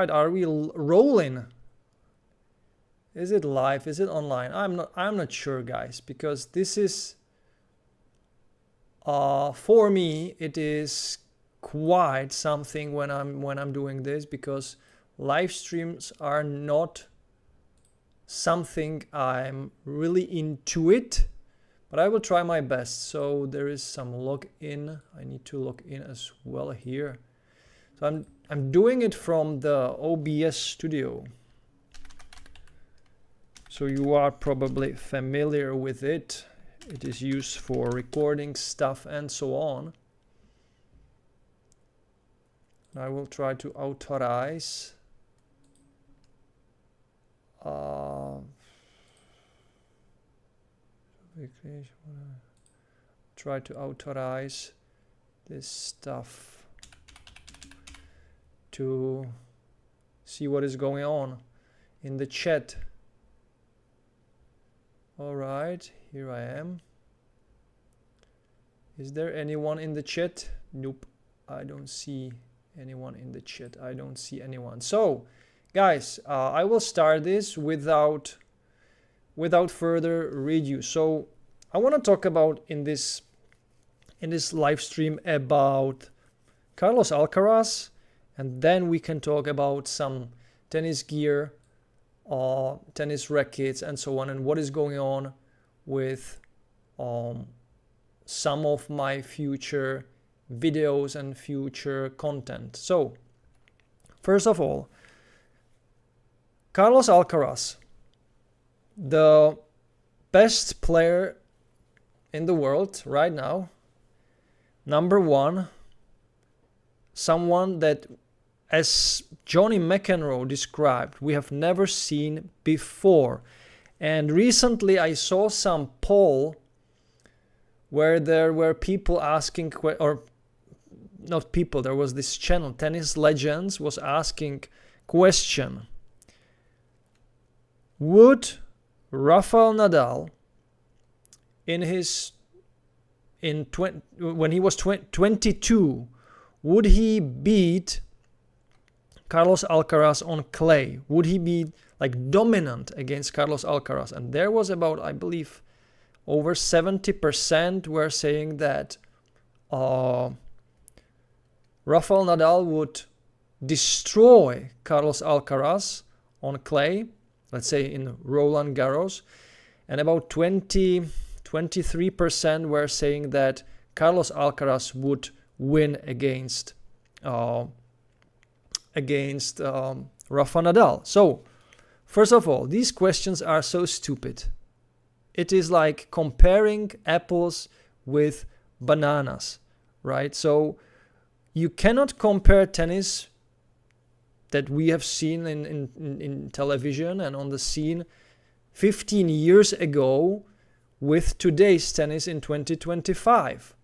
right, are we rolling? Is it live? Is it online? I'm not sure, guys, because this is for me it is quite something when I'm doing this, because live streams are not something I'm really into it, but I will try my best. So there is some login. I need to log in as well here. So I'm doing it from the OBS studio. So you are probably familiar with it. It is used for recording stuff and so on. I will try to authorize. Try to authorize this stuff to see what is going on in the chat. All right, here I am. Is there anyone in the chat? Nope, I don't see anyone in the chat. I don't see anyone. So, guys, I will start this without further ado. So, I want to talk about in this live stream about Carlos Alcaraz, and then we can talk about some tennis gear, tennis rackets and so on, and what is going on with some of my future videos and future content. So first of all, Carlos Alcaraz, the best player in the world right now, number one, someone that, as Johnny McEnroe described, we have never seen before. And recently I saw some poll where there were people asking, or not people, there was this channel, Tennis Legends, was asking question: would Rafael Nadal when he was 22, would he beat Carlos Alcaraz on clay? Would he be like dominant against Carlos Alcaraz? And there was about, I believe, over 70% were saying that Rafael Nadal would destroy Carlos Alcaraz on clay, let's say in Roland Garros, and about 23% were saying that Carlos Alcaraz would win against Rafa Nadal. So, first of all, these questions are so stupid. It is like comparing apples with bananas, right? So you cannot compare tennis that we have seen in television and on the scene 15 years ago with today's tennis in 2025.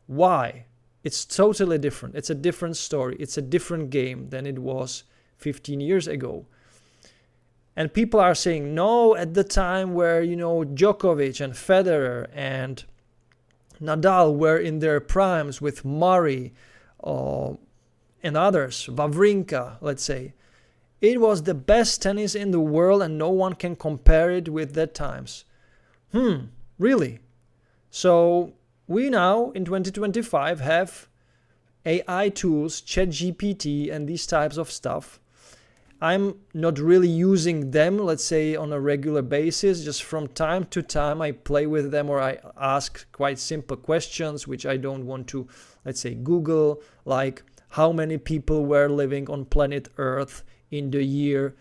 Why? It's totally different. It's a different story. It's a different game than it was 15 years ago. And people are saying, no, at the time where, Djokovic and Federer and Nadal were in their primes with Murray and others, Wawrinka, let's say, it was the best tennis in the world and no one can compare it with that times. Really? So we now in 2025 have AI tools, ChatGPT and these types of stuff. I'm not really using them, let's say, on a regular basis. Just from time to time I play with them, or I ask quite simple questions which I don't want to, let's say, Google, like how many people were living on planet Earth in the year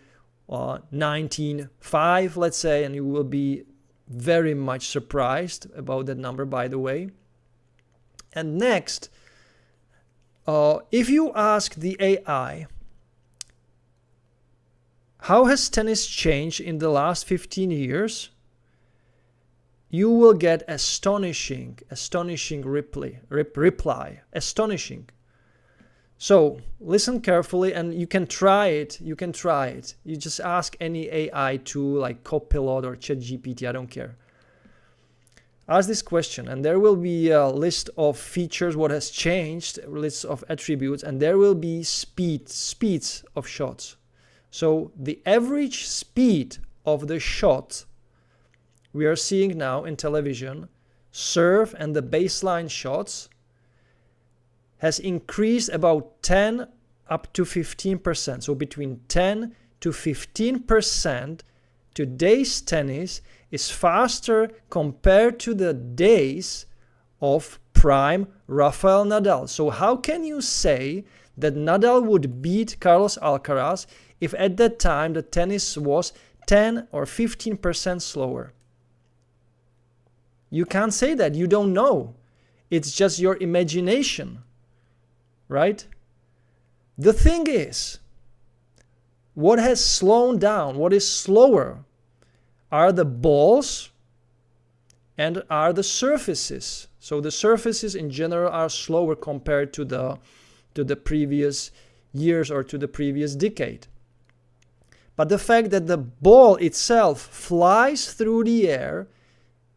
1905, let's say, and you will be very much surprised about that number, by the way. And next, if you ask the AI, how has tennis changed in the last 15 years? You will get astonishing reply. Astonishing. So listen carefully, and you can try it. You just ask any AI tool like Copilot or ChatGPT, I don't care. Ask this question, and there will be a list of features, what has changed, a list of attributes, and there will be speeds of shots. So the average speed of the shot we are seeing now in television, serve and the baseline shots, has increased about 10 up to 15%. So between 10 to 15%, today's tennis is faster compared to the days of prime Rafael Nadal. So how can you say that Nadal would beat Carlos Alcaraz if at that time the tennis was 10 or 15% slower? You can't say that. You don't know. It's just your imagination, right? The thing is, what has slowed down, what is slower, are the balls and are the surfaces. So the surfaces in general are slower compared to the previous years or to the previous decade. But the fact that the ball itself flies through the air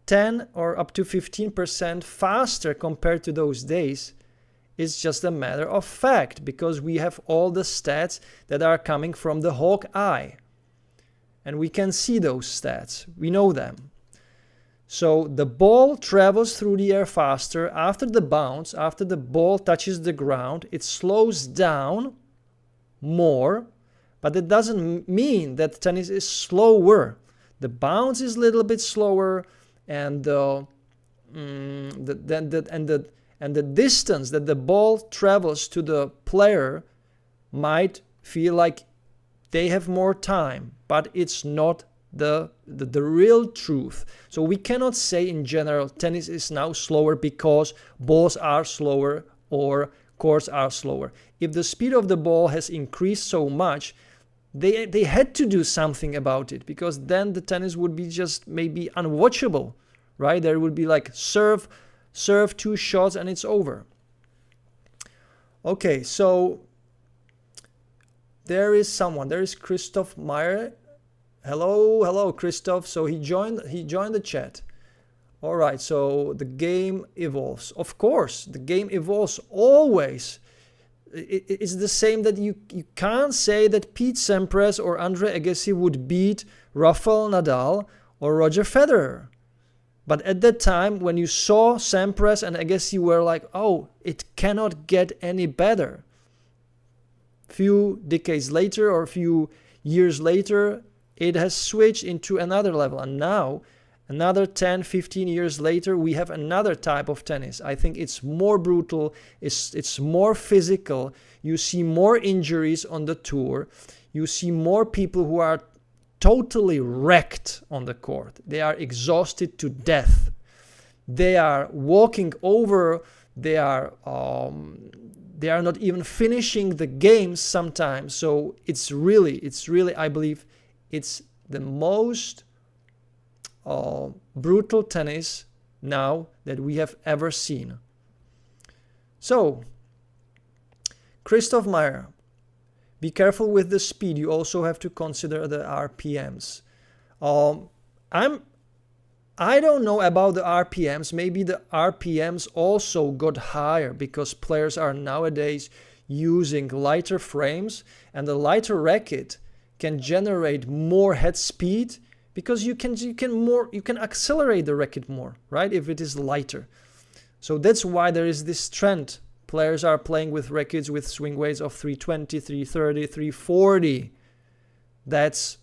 10 or up to 15% faster compared to those days is just a matter of fact, because we have all the stats that are coming from the hawk eye. And we can see those stats. We know them. So the ball travels through the air faster. After the bounce, after the ball touches the ground, it slows down more. But it doesn't mean that tennis is slower. The bounce is a little bit slower, and the distance that the ball travels to the player might feel like they have more time, but it's not the real truth. So we cannot say in general tennis is now slower because balls are slower or courts are slower. If the speed of the ball has increased so much, they had to do something about it, because then the tennis would be just maybe unwatchable, right? There would be like serve 2 shots and it's over. Okay, so there is Christoph Meyer. Hello Christoph. So he joined the chat. All right, so the game evolves. Of course, the game evolves always. It's the same that you can't say that Pete Sampras or Andre Agassi would beat Rafael Nadal or Roger Federer. But at that time, when you saw Sampras and Agassi, were like, oh, it cannot get any better. Few decades later or few years later, it has switched into another level. And now, another 10, 15 years later, we have another type of tennis. I think it's more brutal, it's more physical. You see more injuries on the tour. You see more people who are totally wrecked on the court. They are exhausted to death. They are walking over. They are not even finishing the games sometimes. So it's really, I believe, it's the most brutal tennis now that we have ever seen. So, Christoph Meyer, be careful with the speed. You also have to consider the RPMs. I don't know about the RPMs. Maybe the RPMs also got higher because players are nowadays using lighter frames, and the lighter racket can generate more head speed because you can accelerate the racket more, right? If it is lighter. So that's why there is this trend. Players are playing with rackets with swing weights of 320, 330, 340. That's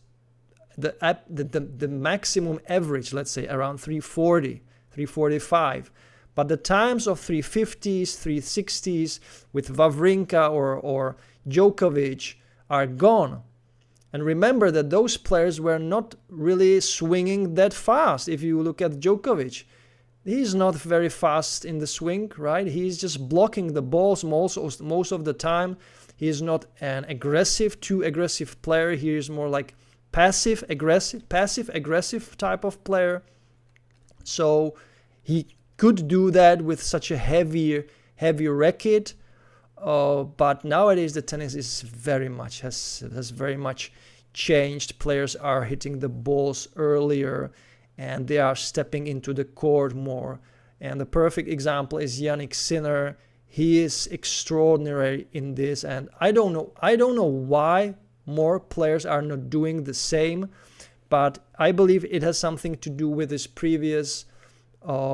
the maximum average, let's say around 340, 345. But the times of 350s, 360s with Wawrinka or Djokovic are gone. And remember that those players were not really swinging that fast. If you look at Djokovic, he's not very fast in the swing, right? He's just blocking the balls most of the time. He is not an too aggressive player. He is more like passive aggressive type of player. So he could do that with such a heavy racket. But nowadays the tennis is has very much changed. Players are hitting the balls earlier, and they are stepping into the court more. And the perfect example is Jannik Sinner. He is extraordinary in this, and I don't know why more players are not doing the same, but I believe it has something to do with his previous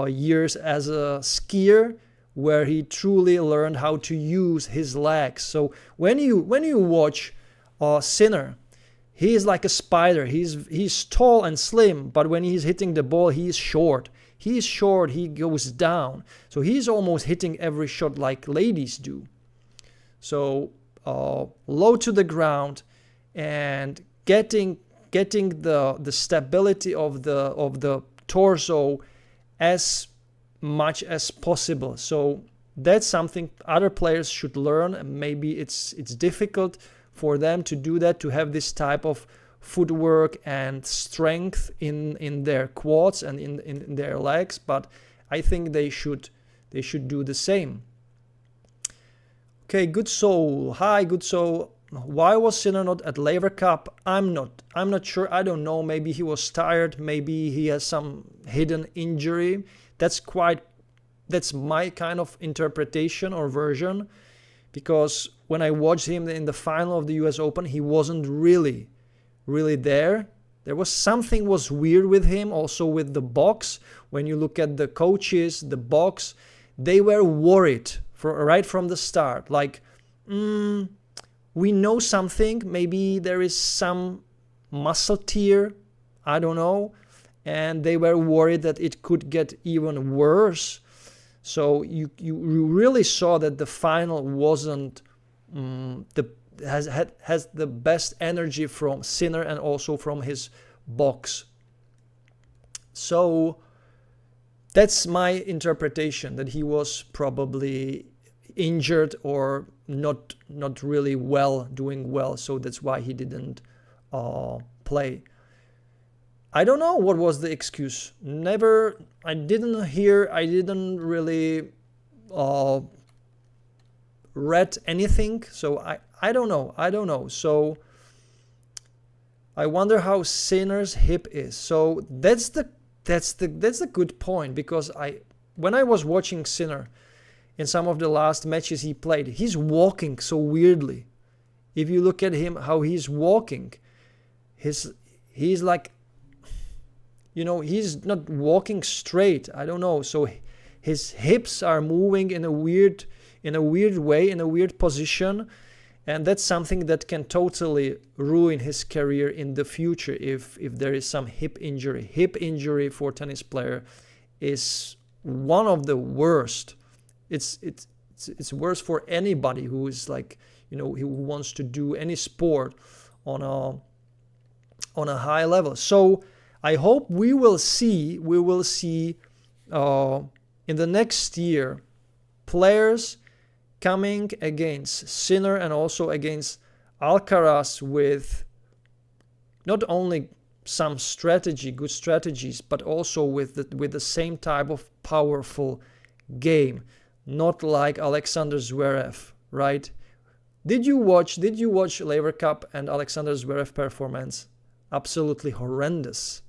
years as a skier, where he truly learned how to use his legs. So when you watch Sinner, he is like a spider. He's tall and slim, but when he's hitting the ball, he is short. He's short, he goes down. So he's almost hitting every shot like ladies do. So low to the ground and getting the stability of the torso as much as possible. So that's something other players should learn. And maybe it's difficult for them to do that, to have this type of footwork and strength in their quads and in their legs, but I think they should do the same. Okay, Good Soul. Hi, Good Soul. Why was Sinner not at Laver Cup? I'm not sure. I don't know. Maybe he was tired. Maybe he has some hidden injury. That's my kind of interpretation or version, because when I watched him in the final of the US Open, he wasn't really there. There was something was weird with him, also with the box. When you look at the coaches, the box, they were worried right from the start. Like, we know something. Maybe there is some muscle tear. I don't know. And they were worried that it could get even worse. So you really saw that the final wasn't has the best energy from Sinner and also from his box. So that's my interpretation, that he was probably injured or not really doing well. So that's why he didn't play. I don't know what was the excuse. I didn't really read anything. So I don't know. So I wonder how Sinner's hip is. So that's the good point, because when I was watching Sinner in some of the last matches he played, he's walking so weirdly. If you look at him, how he's walking, he's like, he's not walking straight. I don't know. So his hips are moving in a weird way, in a weird position. And that's something that can totally ruin his career in the future if there is some hip injury. Hip injury for tennis player is one of the worst. It's worse for anybody who is like, who wants to do any sport on a high level. So I hope we will see in the next year players coming against Sinner and also against Alcaraz with not only some good strategies, but also with the same type of powerful game, not like Alexander Zverev, right? Did you watch Laver Cup and Alexander Zverev performance? Absolutely horrendous,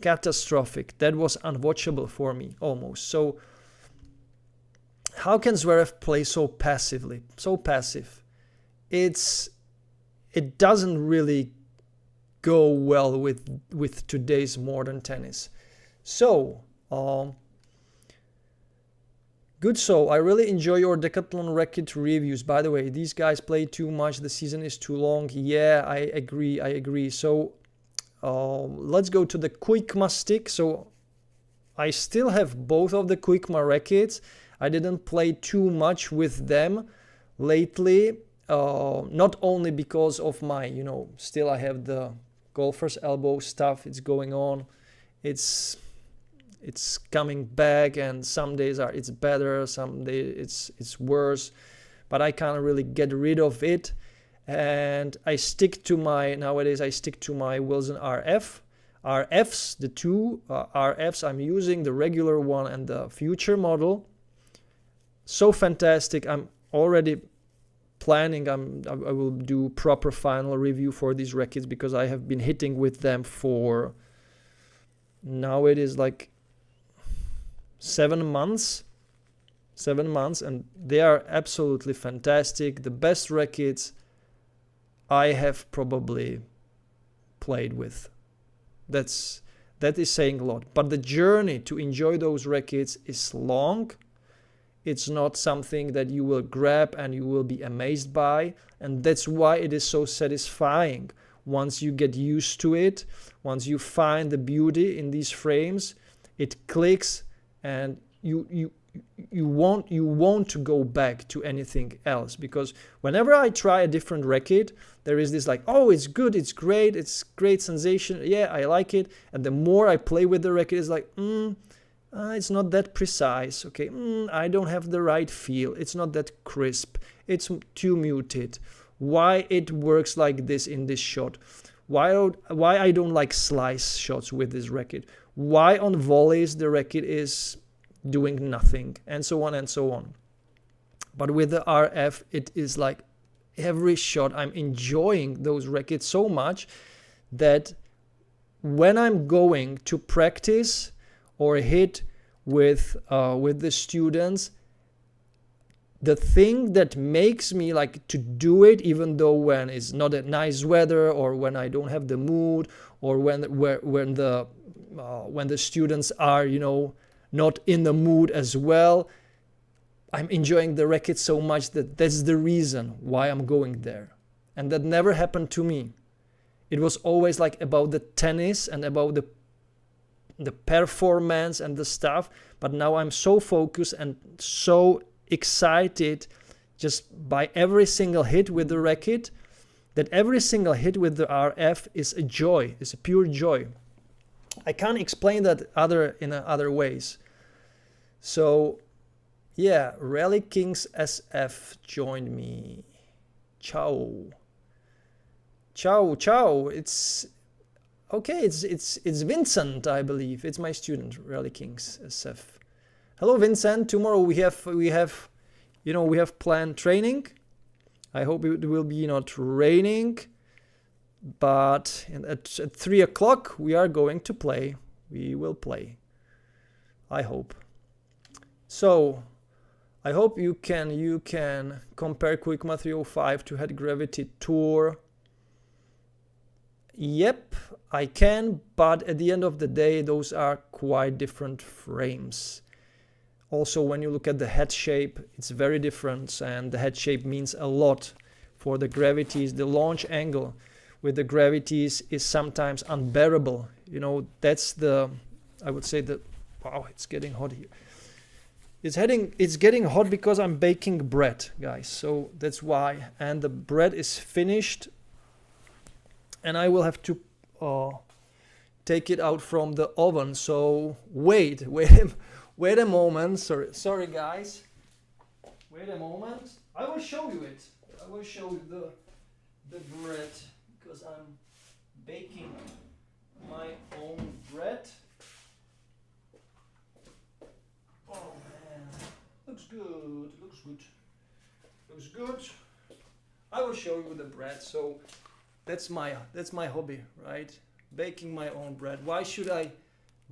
catastrophic. That was unwatchable for me almost. So how can Zverev play so passively, so passive? It doesn't really go well with today's modern tennis. So, Good Soul, I really enjoy your Decathlon racket reviews. By the way, these guys play too much. The season is too long. Yeah, I agree. So, let's go to the Kuikma stick. So, I still have both of the Kuikma rackets. I didn't play too much with them lately, not only because of my, still I have the golfer's elbow stuff. It's going on. It's coming back, and some days it's better, some days it's worse, but I can't really get rid of it. And nowadays I stick to my Wilson RFs, the two RFs I'm using, the regular one and the future model. So fantastic. I'm already planning, I will do proper final review for these rackets, because I have been hitting with them for now it is like 7 months, and they are absolutely fantastic. The best rackets I have probably played with. That is saying a lot. But the journey to enjoy those rackets is long. It's not something that you will grab and you will be amazed by. And that's why it is so satisfying. Once you get used to it, once you find the beauty in these frames, it clicks, and you want to go back to anything else. Because whenever I try a different racket, there is this like, oh, it's good, it's great sensation, yeah, I like it. And the more I play with the racket, it's like, it's not that precise, okay, I don't have the right feel, it's not that crisp, it's too muted. Why it works like this in this shot? Why I don't like slice shots with this racket? Why on volleys the racket is doing nothing, and so on and so on. But with the RF, it is like every shot I'm enjoying those rackets so much that when I'm going to practice or hit with the students, the thing that makes me like to do it, even though when it's not a nice weather or when I don't have the mood, or when the students are, you know, not in the mood as well, I'm enjoying the racket so much that's the reason why I'm going there. And that never happened to me. It was always like about the tennis and about the performance and the stuff. But now I'm so focused and so excited just by every single hit with the racket, that every single hit with the RF is a joy, is a pure joy. I can't explain that in other ways. So yeah, Rally Kings SF joined me. Ciao. It's okay. It's Vincent, I believe. It's my student, Rally Kings SF. Hello, Vincent. Tomorrow we have planned training. I hope it will be not raining, but at 3 o'clock we are going to play. We will play. I hope. So I hope you can compare Kuikma 305 to Head Gravity Tour. Yep, I can, but at the end of the day, those are quite different frames. Also, when you look at the head shape, it's very different, and the head shape means a lot for the gravities. The launch angle with the gravities is sometimes unbearable. You know, that's I would say wow, it's getting hot here. It's getting hot because I'm baking bread, guys. So that's why. And the bread is finished, and I will have to take it out from the oven. So wait a moment. Sorry, guys. Wait a moment. I will show you it. I will show you the bread, because I'm baking my own bread. Oh man, looks good. Looks good. I will show you the bread. So that's my hobby, right? Baking my own bread. Why should I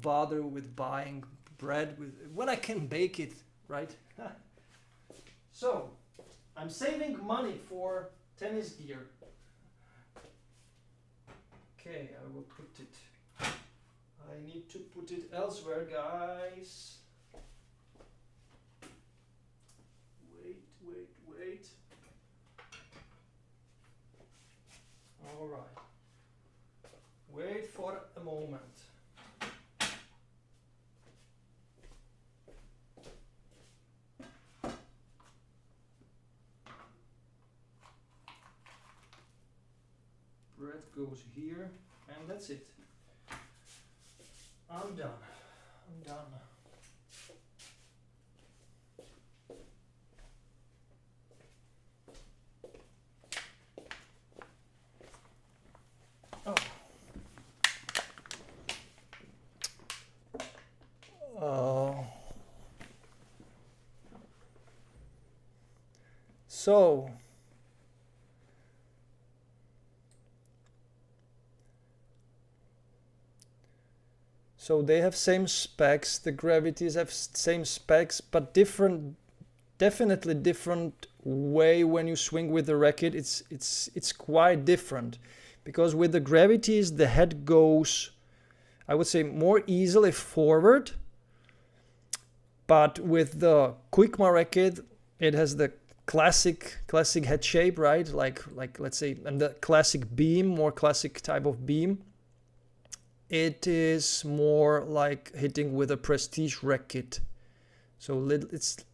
bother with buying bread when I can bake it, right? So I'm saving money for tennis gear. Okay, I will put it. I need to put it elsewhere, guys. Wait. All right. Wait for a moment. Bread goes here, and that's it. I'm done. So they have same specs, the gravities have same specs, but different, definitely different way when you swing with the racket. It's quite different, because with the gravities the head goes, I would say, more easily forward, but with the Kuikma racket it has the classic head shape, right? Like let's say, and the classic beam, more classic type of beam. It is more like hitting with a prestige racket. So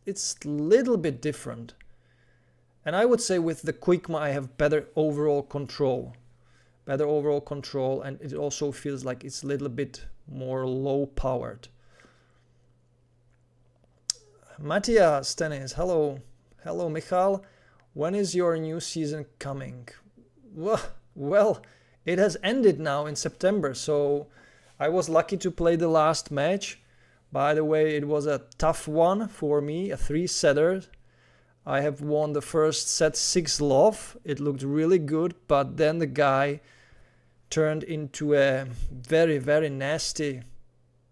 it's little bit different. And I would say with the Kuikma I have better overall control. And it also feels like it's a little bit more low powered. Matthias Tennis, hello. Hello Michal. When is your new season coming? Well, it has ended now in September, so I was lucky to play the last match. By the way, it was a tough one for me, a 3-setter. I have won the first set 6-love. It looked really good, but then the guy turned into a very, very nasty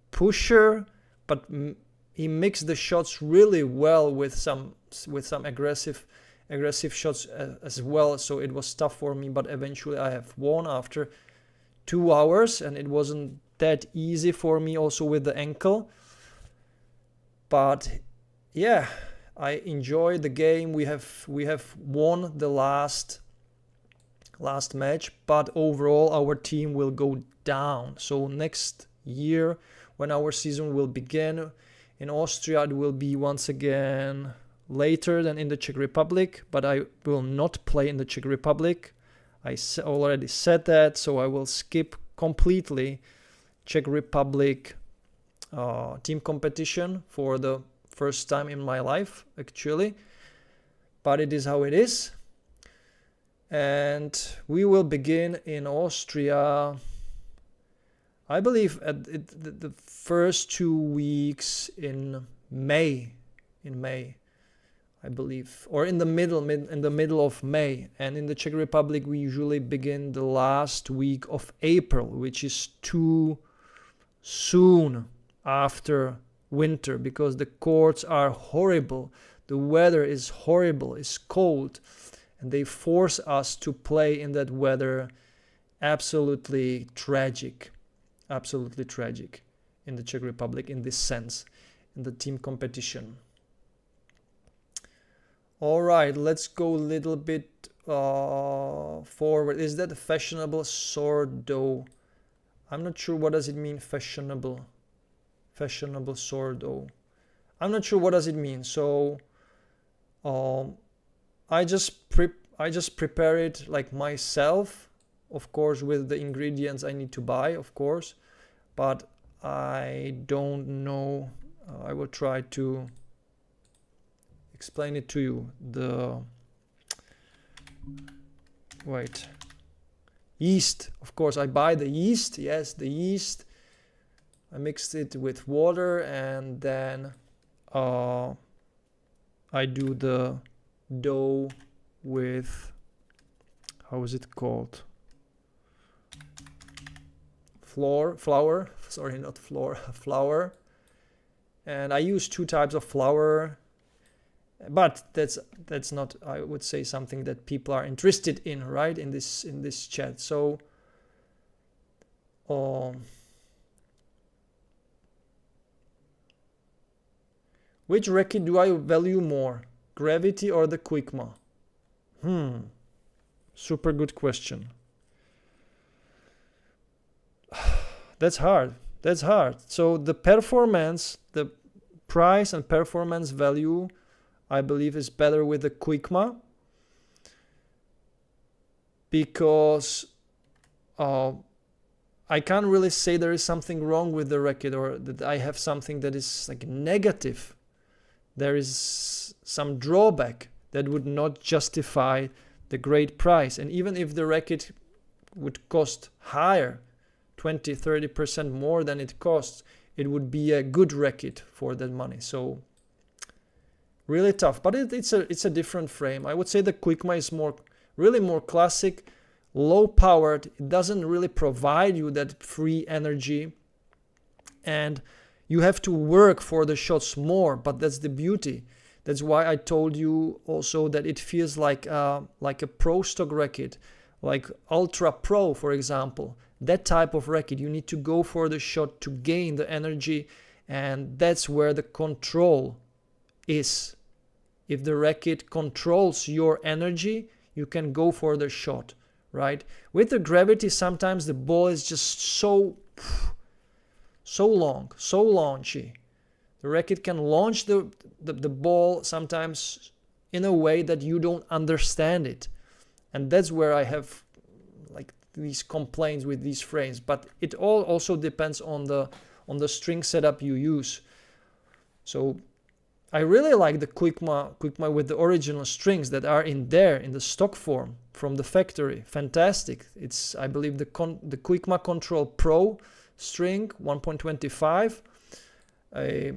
pusher, but he mixed the shots really well with some aggressive shots as well. So it was tough for me, but eventually I have won after 2 hours, and it wasn't that easy for me also with the ankle. But yeah, I enjoyed the game. We have won the last match, but overall our team will go down. So next year, when our season will begin in Austria, it will be once again later than in the Czech Republic, but I will not play in the Czech Republic. I already said that, so I will skip completely Czech Republic team competition for the first time in my life, actually. But it is how it is. And we will begin in Austria, I believe, at the first 2 weeks in May, I believe, or in the middle of May. And in the Czech Republic we usually begin the last week of April, which is too soon after winter, because the courts are horrible, the weather is horrible, it's cold, and they force us to play in that weather. Absolutely tragic in the Czech Republic in this sense, in the team competition. All right, let's go a little bit forward. Is that a fashionable sourdough? I'm not sure what does it mean, fashionable sourdough. I'm not sure what does it mean. So I just prepare it like myself, of course, with the ingredients I need to buy, of course, but I don't know. I will try to explain it to you. Yeast, of course, I buy the yeast. Yes, the yeast. I mixed it with water, and then I do the dough with, how is it called? Flour. Sorry, not flour. Flour. And I use 2 types of flour. But that's not, I would say, something that people are interested in, right? In this chat. So which racket do I value more, Gravity or the Kuikma? Super good question. That's hard. So the performance, the price and performance value, I believe, is better with the Kuikma, because I can't really say there is something wrong with the racket, or that I have something that is like negative. There is some drawback that would not justify the great price. And even if the racket would cost higher, 20-30% more than it costs, it would be a good racket for that money. So really tough, but it's a different frame. I would say the Kuikma is really more classic, low powered. It doesn't really provide you that free energy and you have to work for the shots more, but that's the beauty. That's why I told you also that it feels like a pro stock racket, like Ultra Pro, for example. That type of racket, you need to go for the shot to gain the energy, and that's where the control is. If the racket controls your energy, you can go for the shot, right? With the gravity, sometimes the ball is just so long, so launchy. The racket can launch the ball sometimes in a way that you don't understand it. And that's where I have like these complaints with these frames. But it all also depends on the string setup you use. So I really like the Kuikma with the original strings that are in there in the stock form from the factory. Fantastic. It's, I believe, the Kuikma Control Pro string 1.25, a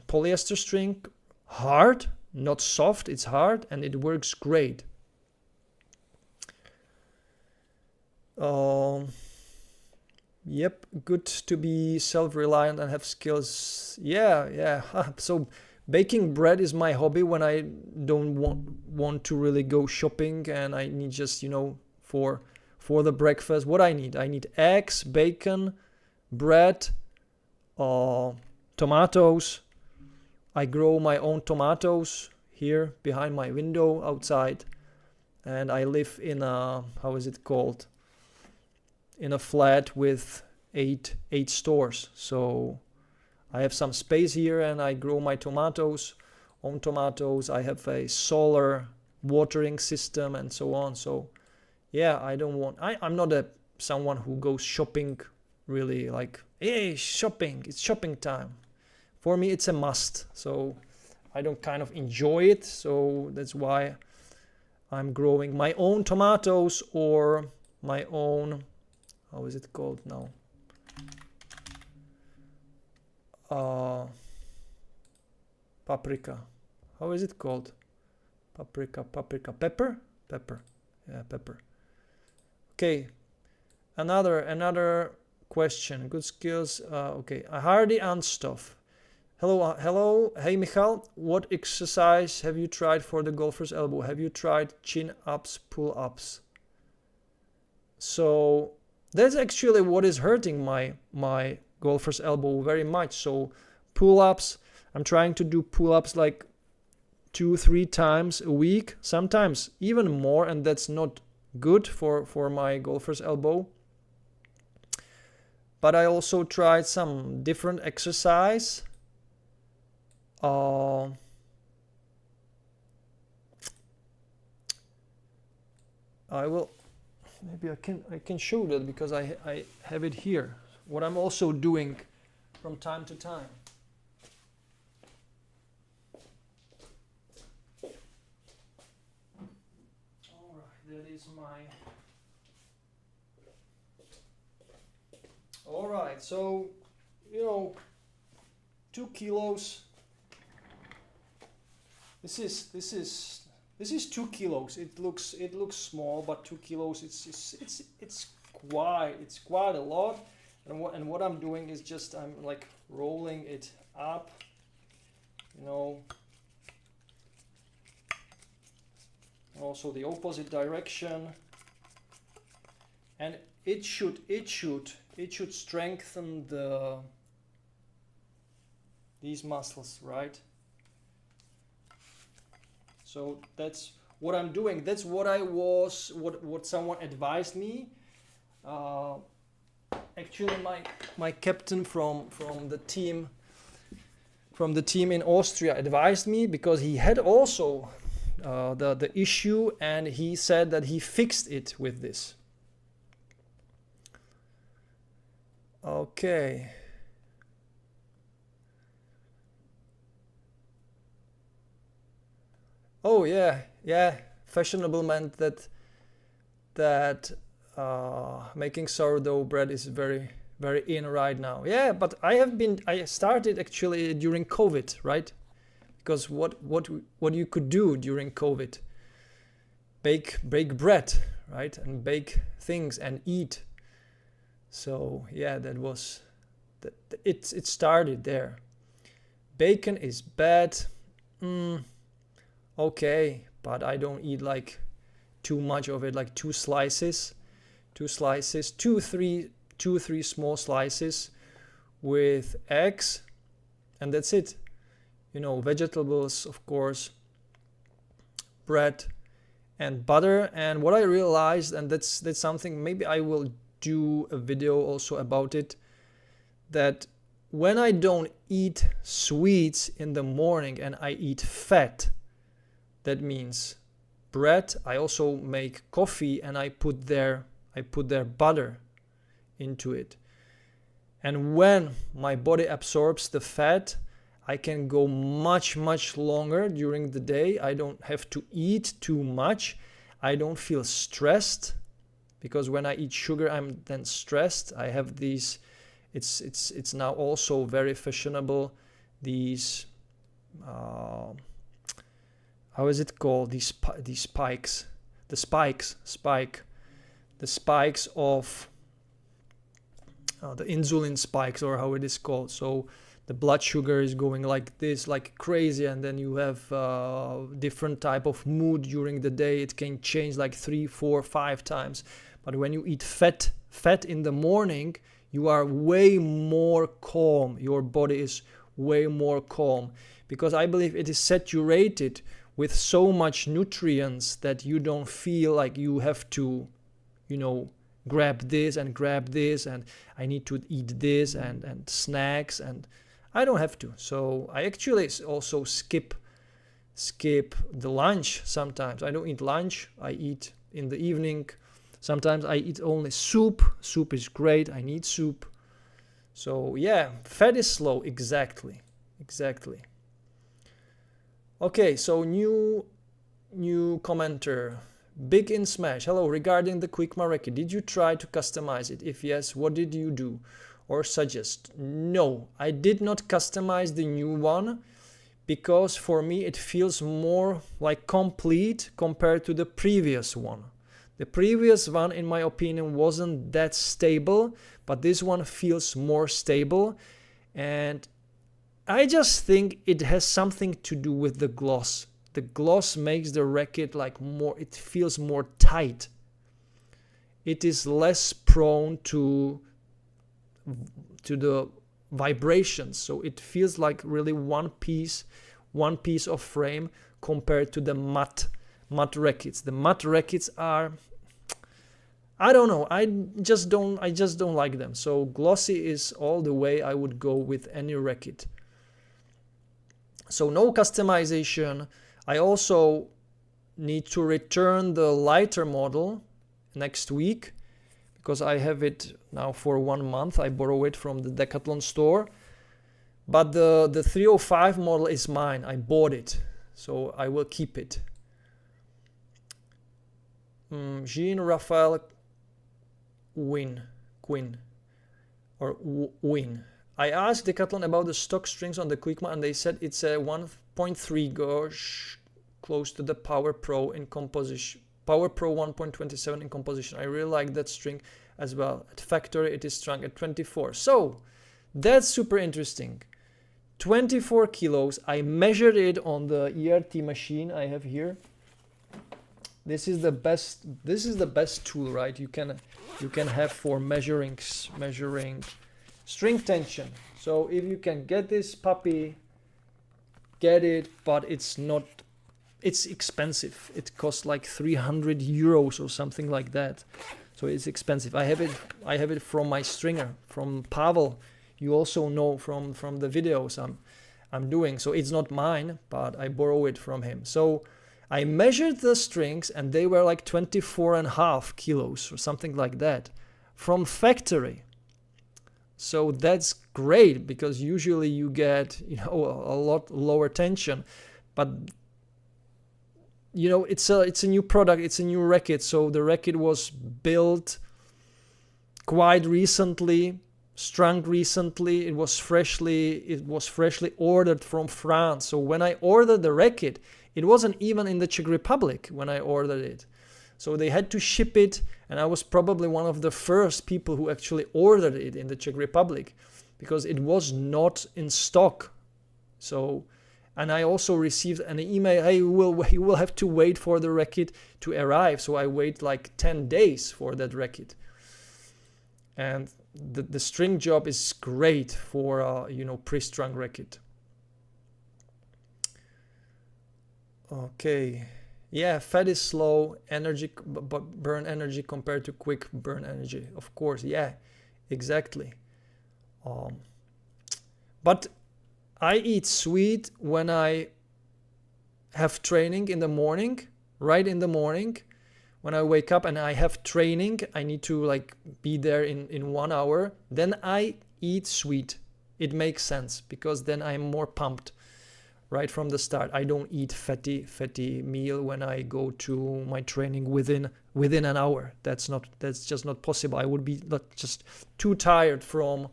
polyester string, hard, not soft, it's hard, and it works great. Yep, good to be self-reliant and have skills. Yeah. So baking bread is my hobby when I don't want to really go shopping, and I need just, for the breakfast, what I need eggs, bacon, bread, tomatoes. I grow my own tomatoes here behind my window outside, and I live in a, how is it called, in a flat with eight stores. So I have some space here and I grow my tomatoes, own tomatoes. I have a solar watering system and so on. So yeah, I'm not someone who goes shopping really like, hey, shopping, it's shopping time. For me, it's a must. So I don't kind of enjoy it. So that's why I'm growing my own tomatoes or my own, how is it called now? Paprika. How is it called? Paprika. Pepper? Yeah, pepper. Okay. Another question. Good skills. Okay. Hardy and stuff. Hello. Hey, Michal. What exercise have you tried for the golfer's elbow? Have you tried chin ups, pull ups? So that's actually what is hurting my golfer's elbow very much. So pull-ups, I'm trying to do pull-ups like 2-3 times a week, sometimes even more, and that's not good for my golfer's elbow. But I also tried some different exercise. Maybe I can show that because I have it here. What I'm also doing from time to time. All right, that is my. All right, so 2 kilos. This is 2 kilos. It looks small, but 2 kilos. It's quite a lot. And what I'm doing is just I'm like rolling it up, also the opposite direction, and it should strengthen these muscles, right? So that's what I'm doing. That's what what someone advised me. Actually, my captain from the team in Austria advised me, because he had also the issue, and he said that he fixed it with this. Okay. Oh yeah. Fashionable meant that making sourdough bread is very, very in right now. Yeah, but I started actually during COVID, right? Because what you could do during COVID, bake bread, right? And bake things and eat. So yeah, that was It started there. Bacon is bad. Okay, but I don't eat like too much of it, like two, three small slices with eggs, and that's it. You know, vegetables, of course, bread and butter. And what I realized, and that's something maybe I will do a video also about it, that when I don't eat sweets in the morning and I eat fat, that means bread, I also make coffee and I put their butter into it. And when my body absorbs the fat, I can go much longer during the day. I don't have to eat too much. I don't feel stressed, because when I eat sugar, I'm then stressed. I have these, it's now also very fashionable, these how is it called, these spikes, the spikes of the insulin spikes, or how it is called. So the blood sugar is going like this, like crazy, and then you have different type of mood during the day. It can change like 3, 4, 5 times. But when you eat fat in the morning, you are way more calm. Your body is way more calm, because I believe it is saturated with so much nutrients that you don't feel like you have to, you know, grab this and I need to eat this and snacks, and I don't have to. So I actually also skip the lunch sometimes. I don't eat lunch. I eat in the evening. Sometimes I eat only soup. Soup is great. I need soup. So yeah, fat is slow. Exactly. Okay, so new commenter. Big in Smash. Hello, regarding the Kuikma racket, did you try to customize it? If yes, what did you do or suggest? No, I did not customize the new one, because for me it feels more like complete compared to the previous one. The previous one, in my opinion, wasn't that stable, but this one feels more stable, and I just think it has something to do with the gloss. The gloss makes the racket like more, it feels more tight. It is less prone to the vibrations. So it feels like really one piece of frame compared to the matte rackets. The matte rackets are, I don't know, I just don't like them. So glossy is all the way I would go with any racket. So no customization. I also need to return the lighter model next week, because I have it now for 1 month. I borrow it from the Decathlon store. But the 305 model is mine. I bought it, so I will keep it. Jean Raphael Quinn. I asked Decathlon about the stock strings on the Kuikma, and they said it's a 1.3 gauge, close to the Power Pro in composition. Power Pro 1.27 in composition. I really like that string as well. At factory it is strung at 24. So that's super interesting. 24 kilos. I measured it on the ERT machine I have here. This is the best tool, right? You can have for measuring string tension. So if you can get this puppy, get it, but it's expensive. It costs like 300 euros or something like that. So it's expensive. I have it from my stringer, from Pavel. You also know from the videos I'm doing. So it's not mine, but I borrow it from him. So I measured the strings and they were like 24.5 kilos or something like that from factory. So that's great, because usually you get, a lot lower tension, but it's a new product, it's a new racket. So the racket was built quite recently, strung recently. It was freshly ordered from France. So when I ordered the racket, it wasn't even in the Czech Republic when I ordered it. So they had to ship it, and I was probably one of the first people who actually ordered it in the Czech Republic. because it was not in stock. So, and I also received an email, hey, you will have to wait for the racket to arrive. So I wait like 10 days for that racket. And the string job is great for pre-strung racket. Okay, yeah, fat is slow energy, but burn energy compared to quick burn energy. Of course, yeah, exactly. But I eat sweet when I have training in the morning, right in the morning. When I wake up and I have training, I need to like be there in 1 hour. Then I eat sweet. It makes sense because then I'm more pumped right from the start. I don't eat fatty meal when I go to my training within an hour. That's just not possible. I would be just too tired from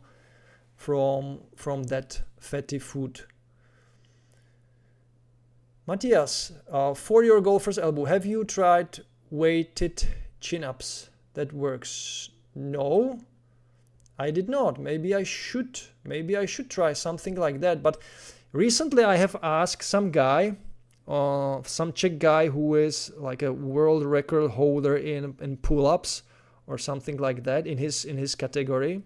that fatty food. Matthias, for your golfer's elbow, have you tried weighted chin-ups? That works? No, I did not. Maybe I should try something like that. But recently I have asked some guy, some Czech guy who is like a world record holder in pull-ups or something like that in his category.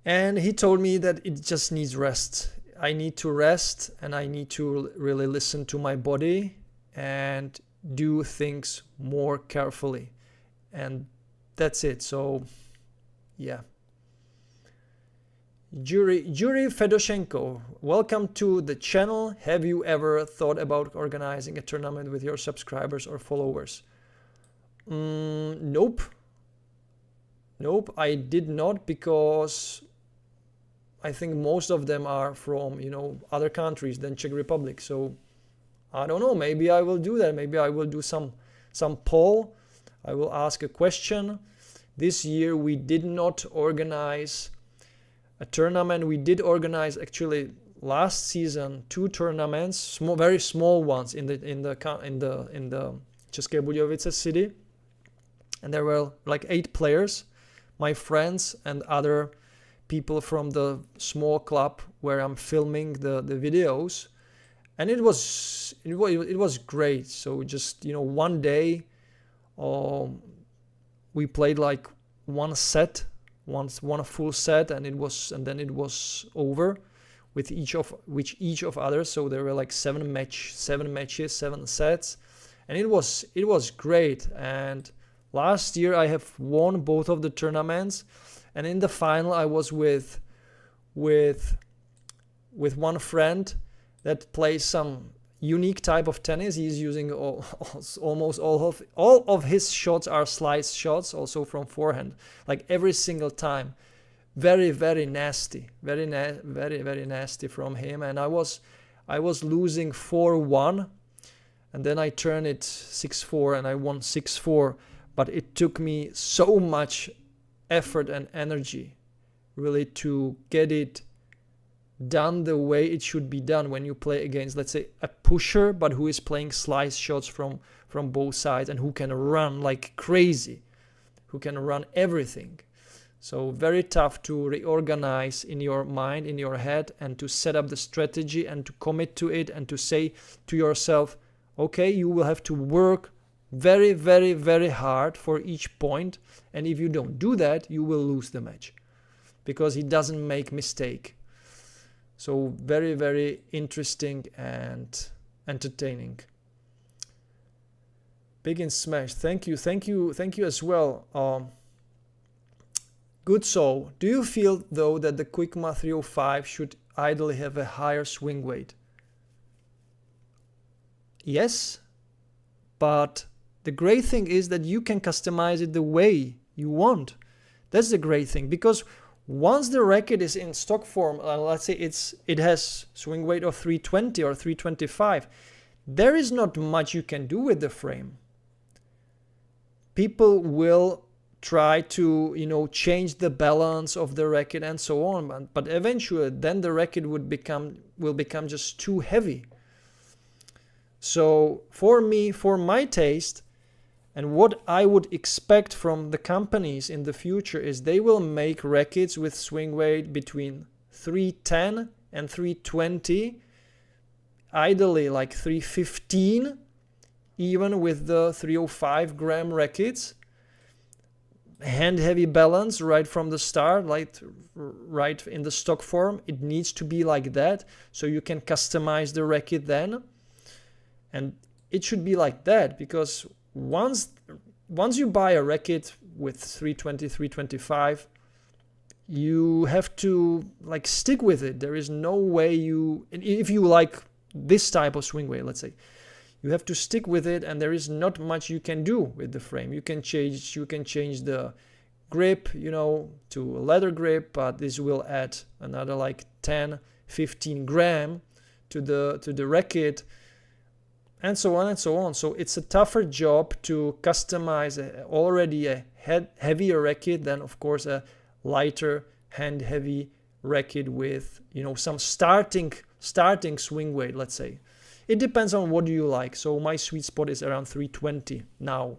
And he told me that it just needs rest. I need to rest and I need to really listen to my body and do things more carefully. And that's it. So, yeah. Yuri Fedoshenko, welcome to the channel. Have you ever thought about organizing a tournament with your subscribers or followers? Nope, I did not, because I think most of them are from other countries than Czech Republic. So I don't know, maybe I will do that. Maybe I will do some poll. I will ask a question. This year we did not organize a tournament. We did organize actually last season 2 tournaments, very small ones in the České Budějovice city, and there were like 8 players, my friends and other people from the small club where I'm filming the videos, and it was great. So just one day, we played like one full set, and then it was over with each of others. So there were like 7 matches, 7 sets, and it was great. And last year I have won both of the tournaments, and in the final I was with one friend that plays some unique type of tennis. He's using almost all of his shots are slice shots, also from forehand, like every single time. Very, very nasty, very nasty from him. And I was losing 4-1, and then I turned it 6-4 and I won 6-4. But it took me so much effort and energy really to get it done the way it should be done when you play against, let's say, a pusher, but who is playing slice shots from both sides and who can run like crazy, who can run everything. So very tough to reorganize in your mind, in your head, and to set up the strategy and to commit to it and to say to yourself, okay, you will have to work very, very, very hard for each point, and if you don't do that, you will lose the match because he doesn't make mistake. So very, very interesting and entertaining. Big in Smash, thank you as well. Good. So, do you feel though that the Kuikma 305 should ideally have a higher swing weight? Yes, but the great thing is that you can customize it the way you want. That's the great thing, because once the racket is in stock form, let's say it has swing weight of 320 or 325, there is not much you can do with the frame. People will try to change the balance of the racket and so on, but eventually then the racket will become just too heavy. So for me, for my taste, And what I would expect from the companies in the future is they will make rackets with swing weight between 310 and 320, ideally like 315, even with the 305 gram rackets. Hand heavy balance right from the start, like right in the stock form. It needs to be like that, so you can customize the racket then. And it should be like that, because once you buy a racket with 320, 325, you have to like stick with it. There is no way if you like this type of swing weight, let's say, you have to stick with it, and there is not much you can do with the frame. You can change the grip, to a leather grip, but this will add another like 10, 15 gram to the racket, and so on and so on. So it's a tougher job to customize already a heavier racket than, of course, a lighter hand heavy racket with some starting swing weight, let's say. It depends on what you like. So my sweet spot is around 320 now.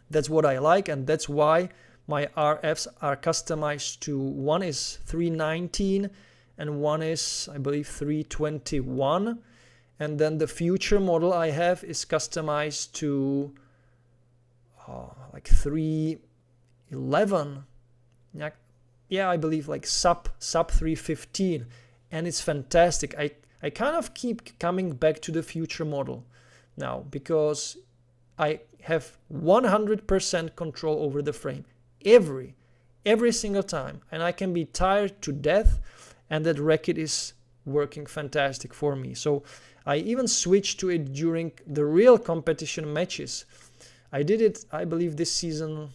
That's what I like, and that's why my RFs are customized to, one is 319 and one is, I believe, 321. And then the future model I have is customized to like 311. Yeah, I believe like sub 315. And it's fantastic. I kind of keep coming back to the future model now, because I have 100% control over the frame every single time, and I can be tired to death, and that racket is working fantastic for me. So I even switched to it during the real competition matches. I did it, I believe, this season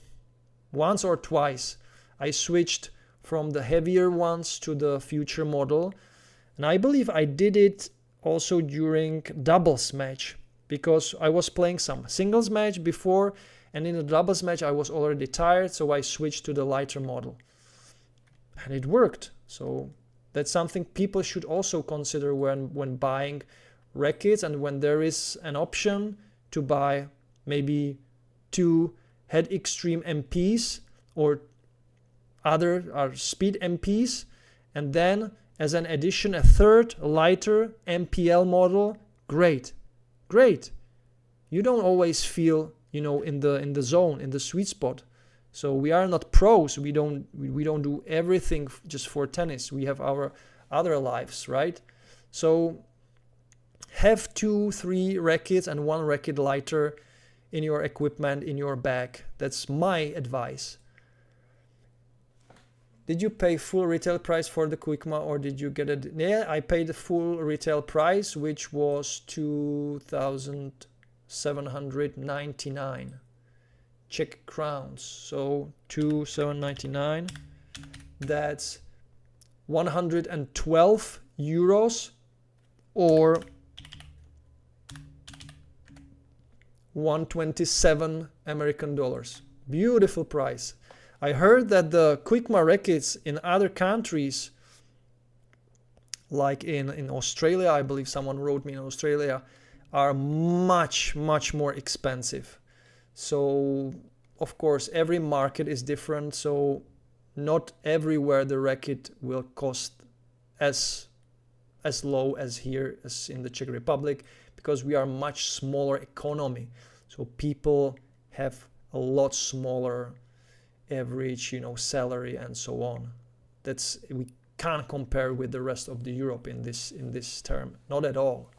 once or twice. I switched from the heavier ones to the future model. And I believe I did it also during doubles match, because I was playing some singles match before, and in the doubles match I was already tired, so I switched to the lighter model. And it worked. So that's something people should also consider when buying rackets, and when there is an option to buy maybe 2 head extreme MPs or other speed MPs, and then as an addition a third lighter MPL model. Great. You don't always feel in the zone, in the sweet spot. So we are not pros. We don't do everything just for tennis. We have our other lives, right? So have 2, 3 rackets and 1 racket lighter in your equipment, in your bag. That's my advice. Did you pay full retail price for the Kuikma, or did you get it? Yeah, I paid the full retail price, which was 2,799 Czech crowns. So 2,799. That's 112 euros or 127 American dollars. Beautiful price. I heard that the Kuikma rackets in other countries, like in Australia, I believe someone wrote me in Australia, are much more expensive. So of course every market is different, so not everywhere the racket will cost as low as here, as in the Czech Republic, because we are much smaller economy. So people have a lot smaller average salary and so on. We can't compare with the rest of the Europe in this term, not at all.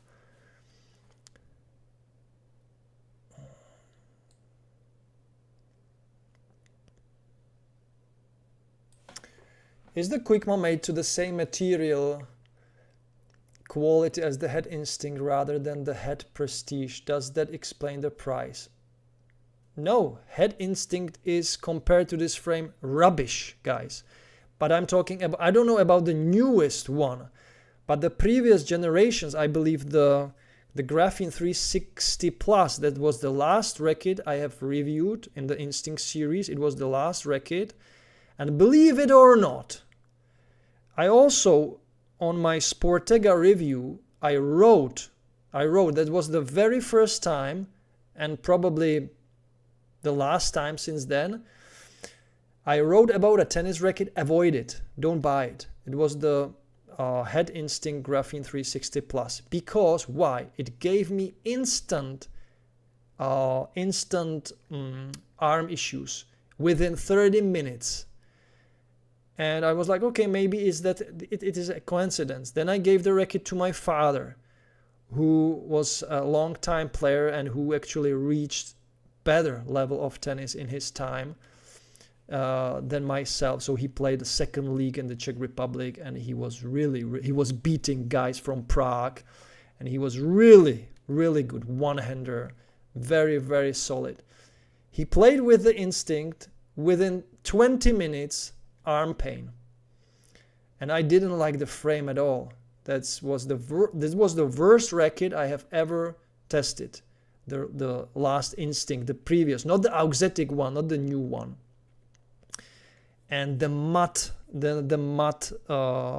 Is the Kuikma made to the same material quality as the Head Instinct rather than the Head Prestige? Does that explain the price? No, Head Instinct is, compared to this frame, rubbish, guys. But I'm talking about, I don't know about the newest one, but the previous generations, I believe the Graphene 360 Plus, that was the last racket I have reviewed in the Instinct series. It was the last racket. And believe it or not, I also, on my Sportega review, I wrote, that was the very first time, and probably the last time since then. I wrote about a tennis racket, avoid it, don't buy it. It was the Head Instinct Graphene 360 Plus. Because, why? It gave me instant arm issues within 30 minutes. And I was like, okay, maybe it is a coincidence. Then I gave the racket to my father, who was a long-time player and who actually reached better level of tennis in his time than myself. So he played the second league in the Czech Republic, and he was beating guys from Prague, and he was really, really good one-hander, very, very solid. He played with the Instinct. Within 20 minutes, arm pain, and I didn't like the frame at all. This was the worst racket I have ever tested. The last Instinct, the previous, not the auxetic one, not the new one. And the matte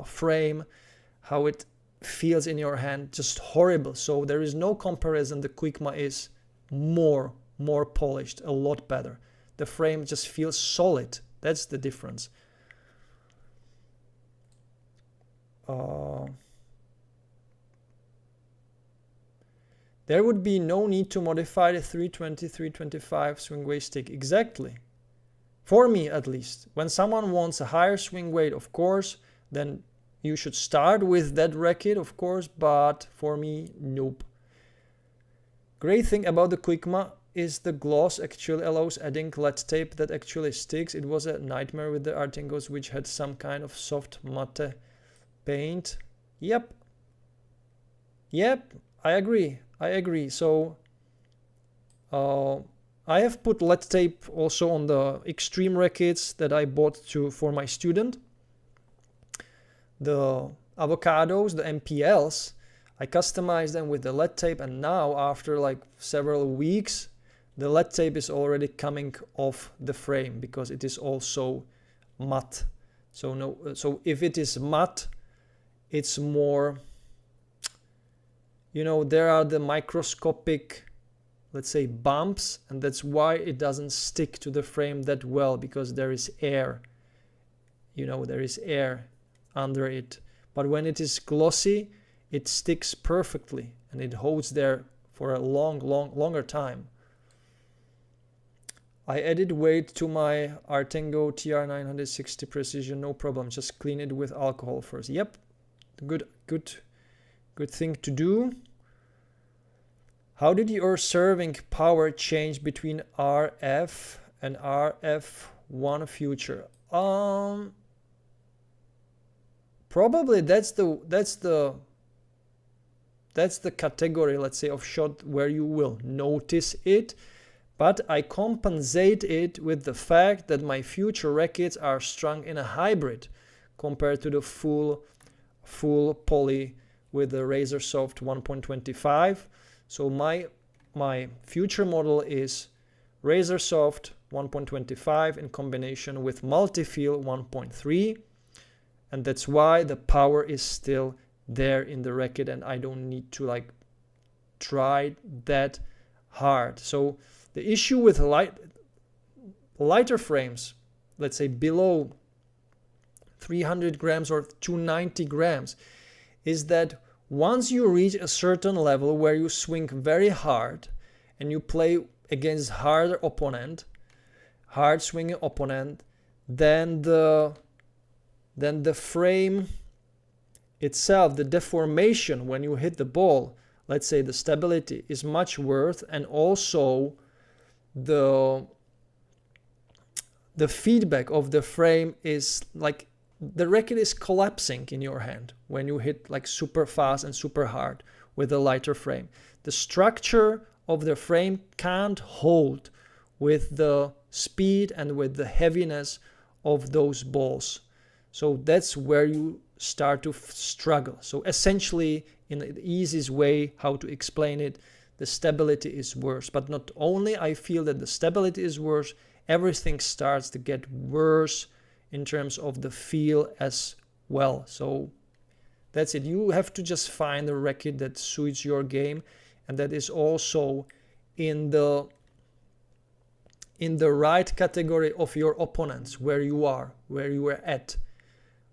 frame, how it feels in your hand, just horrible. So there is no comparison. The Kuikma is more polished, a lot better. The frame just feels solid. That's the difference. There would be no need to modify the 320, 325 swing weight stick. Exactly. For me, at least. When someone wants a higher swing weight, of course, then you should start with that racket, of course, but for me, nope. Great thing about the Kuikma is the gloss actually allows adding lead tape that actually sticks. It was a nightmare with the Artingos, which had some kind of soft matte paint. Yep, I agree. So I have put lead tape also on the extreme rackets that I bought for my student. The avocados, the MPLs, I customized them with the lead tape, and now after like several weeks, the lead tape is already coming off the frame because it is also matte. So if it is matte, it's more, there are the microscopic, let's say, bumps, and that's why it doesn't stick to the frame that well, because there is air. There is air under it. But when it is glossy, it sticks perfectly and it holds there for a longer time. I added weight to my Artengo TR960 Precision, no problem. Just clean it with alcohol first. Yep, good thing to do. How did your serving power change between RF and RF1 Future? Probably that's the category, let's say, of shot where you will notice it, but I compensate it with the fact that my future rackets are strung in a hybrid compared to the full poly with the Razor Soft 1.25. So my future model is Razor Soft 1.25 in combination with Multi-Feel 1.3, and that's why the power is still there in the racket, and I don't need to like try that hard. So the issue with lighter frames, let's say below 300 grams or 290 grams, is that once you reach a certain level where you swing very hard and you play against hard swinging opponent, then the frame itself, the deformation when you hit the ball, let's say the stability is much worse, and also the feedback of the frame is like the racket is collapsing in your hand when you hit like super fast and super hard with a lighter frame. The structure of the frame can't hold with the speed and with the heaviness of those balls. So that's where you start to struggle. So essentially, in the easiest way how to explain it, the stability is worse. But not only I feel that the stability is worse, everything starts to get worse in terms of the feel as well. So that's it. You have to just find a racket that suits your game, and that is also in the in the right category of your opponents, where you are at,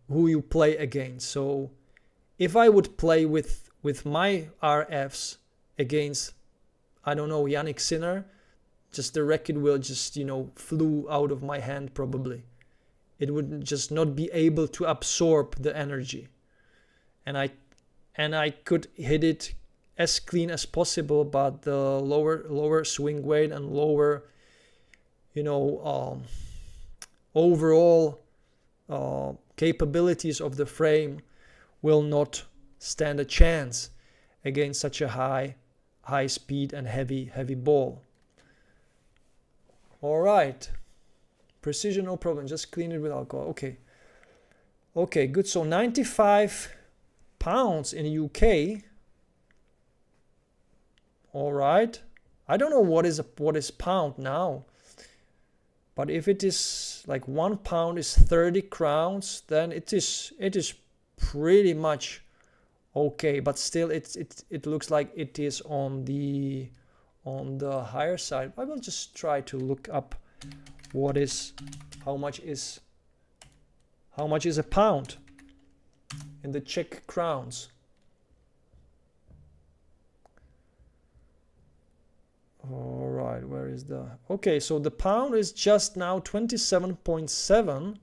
who you play against. So if I would play with my RFs against, I don't know, Jannik Sinner, just the racket will just, flew out of my hand probably. It would just not be able to absorb the energy. And I could hit it as clean as possible, but the lower swing weight and lower, overall capabilities of the frame will not stand a chance against such a high speed and heavy ball. All right, precision, no problem, just clean it with alcohol. Okay, good. So 95 pounds in the UK. All right, I don't know what is pound now, but if it is like 1 pound is 30 crowns, then it is pretty much okay. But still, it looks like it is on the higher side. I will just try to look up how much is a pound in the Czech crowns. All right, where is the... Okay, so the pound is just now 27.7.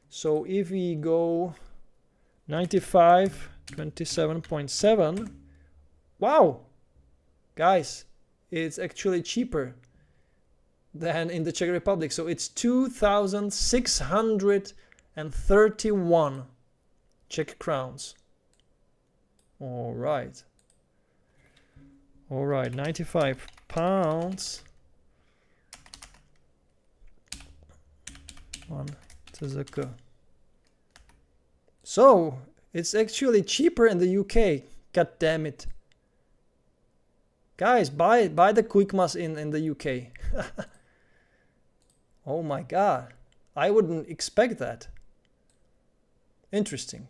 So if we go 95, 27.7, wow, guys, it's actually cheaper than in the Czech Republic. So it's 2,631 Czech crowns. All right, 95 pounds. So it's actually cheaper in the UK. God damn it, guys! Buy the Kuikmas in the UK. Oh my god, I wouldn't expect that. Interesting.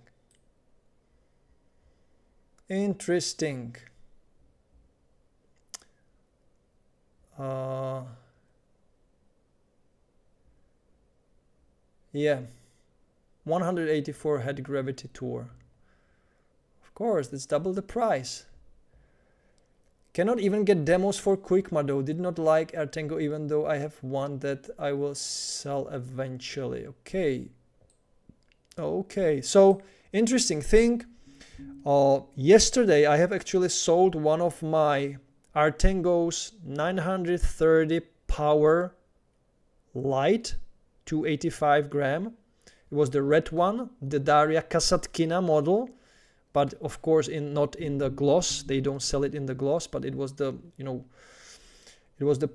Yeah, 184 head gravity tour. Of course, that's double the price. Cannot even get demos for Kuikma though. Did not like Artengo, even though I have one that I will sell eventually. Okay, so interesting thing. Yesterday I have actually sold one of my Artengo's 930 power light, 285 gram. It was the red one, the Daria Kasatkina model, but of course not in the gloss. They don't sell it in the gloss, but it was the it was the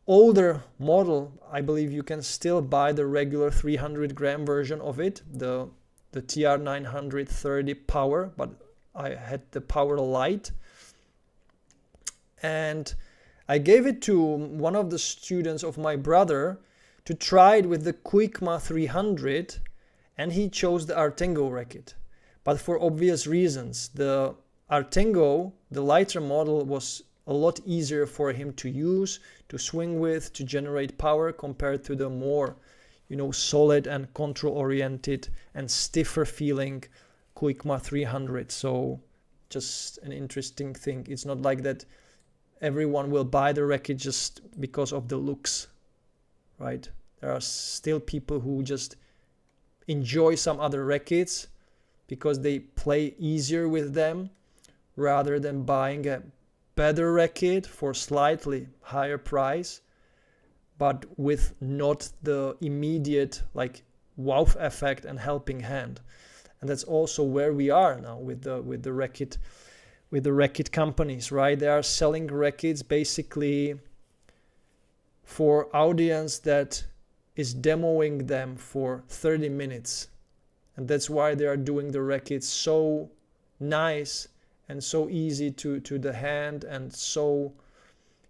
older model. I believe you can still buy the regular 300 gram version of it, the TR 930 power, but I had the power light. And I gave it to one of the students of my brother to try it with the Kuikma 300, and he chose the Artengo racket. But for obvious reasons, the Artengo, the lighter model, was a lot easier for him to use, to swing with, to generate power compared to the more, solid and control-oriented and stiffer feeling Kuikma 300. So just an interesting thing. It's not like that everyone will buy the racket just because of the looks, right? There are still people who just enjoy some other rackets because they play easier with them rather than buying a better racket for slightly higher price, but with not the immediate wow effect and helping hand. And that's also where we are now with the racket companies, right? They are selling rackets basically for audience that is demoing them for 30 minutes. And that's why they are doing the rackets so nice and so easy to the hand and so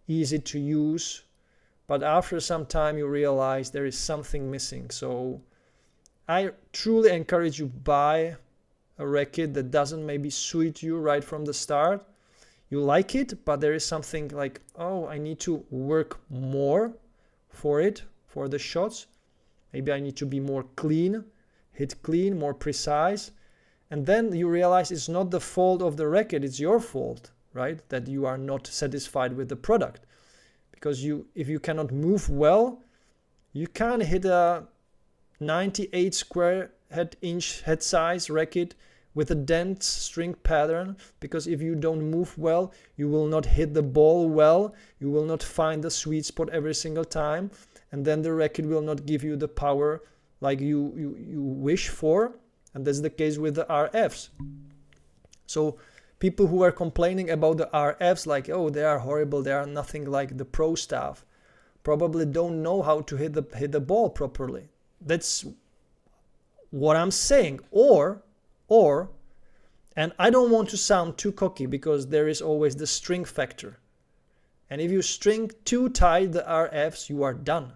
easy to use. But after some time you realize there is something missing. So I truly encourage you buy a racket that doesn't maybe suit you right from the start. You like it, but there is something like, oh, I need to work more for it, for the shots. Maybe I need to be more clean, hit clean, more precise. And then you realize it's not the fault of the racket, it's your fault, right? That you are not satisfied with the product. Because if you cannot move well, you can't hit a 98 square inch head size racket with a dense string pattern, because if you don't move well, you will not hit the ball well, you will not find the sweet spot every single time, and then the racket will not give you the power like you wish for. And that's the case with the RFs. So people who are complaining about the RFs, like, oh, they are horrible, they are nothing like the pro stuff, probably don't know how to hit the ball properly. That's what I'm saying. Or, and I don't want to sound too cocky, because there is always the string factor. And if you string too tight the RFs, you are done.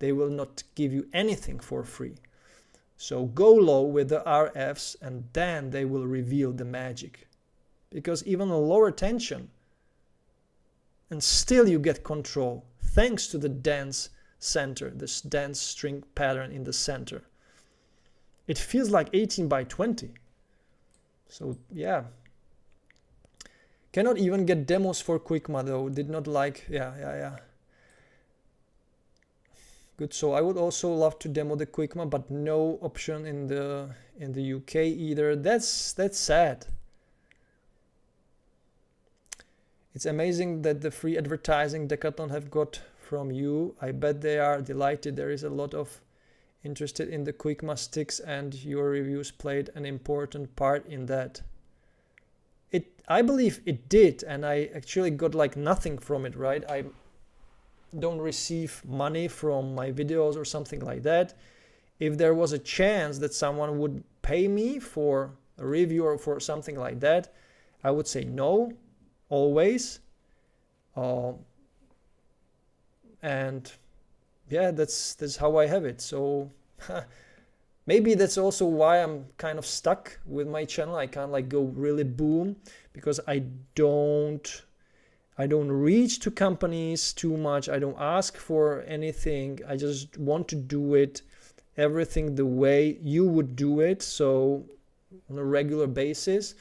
They will not give you anything for free. So go low with the RFs, and then they will reveal the magic. Because even a lower tension, and still you get control, thanks to the dense center, this dense string pattern in the center. It feels like 18 by 20. So yeah. Cannot even get demos for Kuikma though. Did not like, yeah. Good, so I would also love to demo the Kuikma, but no option in the UK either. That's sad. It's amazing that the free advertising Decathlon have got from you. I bet they are delighted. There is a lot of interested in the Kuikma sticks, and your reviews played an important part in that. I believe it did, and I actually got like nothing from it, right? I don't receive money from my videos or something like that. If there was a chance that someone would pay me for a review or for something like that, I would say no, always. And yeah, that's how I have it. So maybe that's also why I'm kind of stuck with my channel. I can't like go really boom, because I don't reach to companies too much. I don't ask for anything. I just want to do it, everything the way you would do it. So on a regular basis.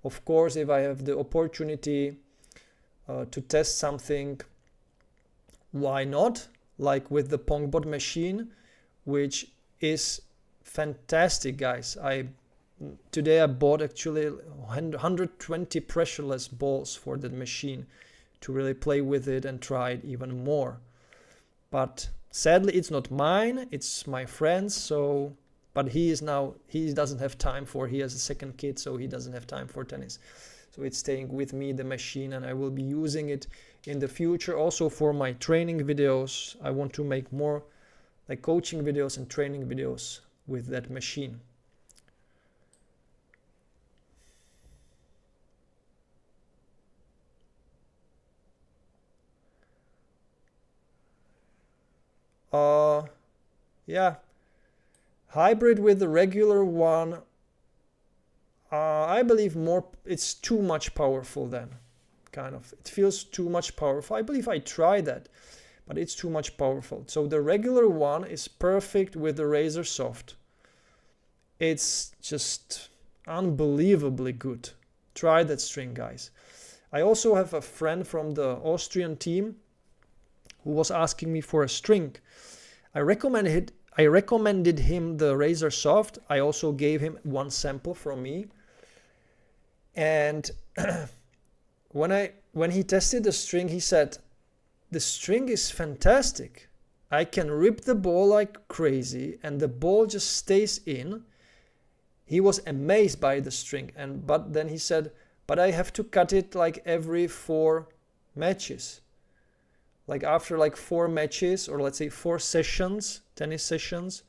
Of course, if I have the opportunity to test something, why not? Like with the Pongbot machine, which is fantastic, guys. Today I bought actually 120 pressureless balls for that machine to really play with it and try it even more. But sadly, it's not mine, it's my friend's. So, but he doesn't have time he has a second kid, so he doesn't have time for tennis. So it's staying with me, the machine, and I will be using it in the future also for my training videos. I want to make more like coaching videos and training videos with that machine. Yeah, hybrid with the regular one. I believe it's too much powerful then, kind of. It feels too much powerful. I believe I tried that, but it's too much powerful. So the regular one is perfect with the Razor Soft. It's just unbelievably good. Try that string, guys. I also have a friend from the Austrian team who was asking me for a string. I recommended him the Razor Soft. I also gave him one sample from me. And when he tested the string, he said, the string is fantastic. I can rip the ball like crazy and the ball just stays in. He was amazed by the string, but then he said, but I have to cut it like every 4 matches. Like after like 4 matches, or let's say 4 sessions, tennis sessions,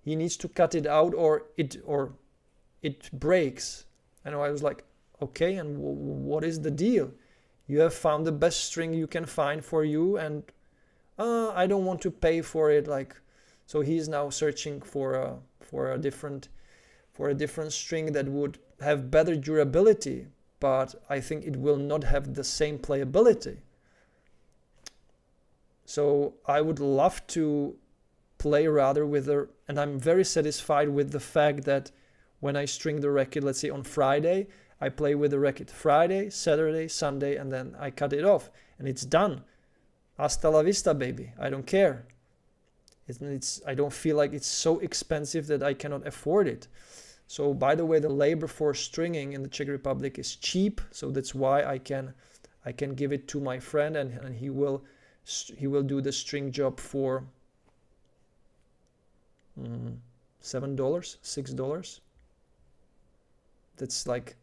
he needs to cut it out or it breaks. And I was like, okay, and what is the deal? You have found the best string you can find for you, and I don't want to pay for it. Like, so he's now searching for a different string that would have better durability, but I think it will not have the same playability. So I would love to play rather with and I'm very satisfied with the fact that when I string the racket, let's say on Friday, I play with the racket Friday, Saturday, Sunday, and then I cut it off and it's done. Hasta la vista, baby. I don't care. I don't feel like it's so expensive that I cannot afford it. So by the way, the labor for stringing in the Czech Republic is cheap. So that's why I can give it to my friend and he will do the string job for $7, $6. That's like,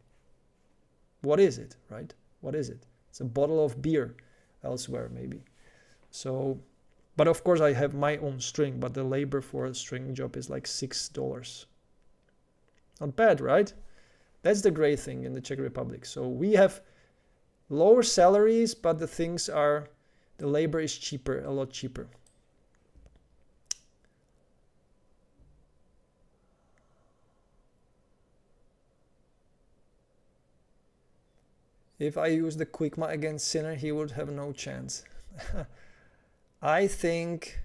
what is it, right? What is it? It's a bottle of beer elsewhere, maybe. So, but of course I have my own string, but the labor for a string job is like $6. Not bad, right? That's the great thing in the Czech Republic. So we have lower salaries, but the labor is cheaper, a lot cheaper. If I use the Kuikma against Sinner, he would have no chance. I think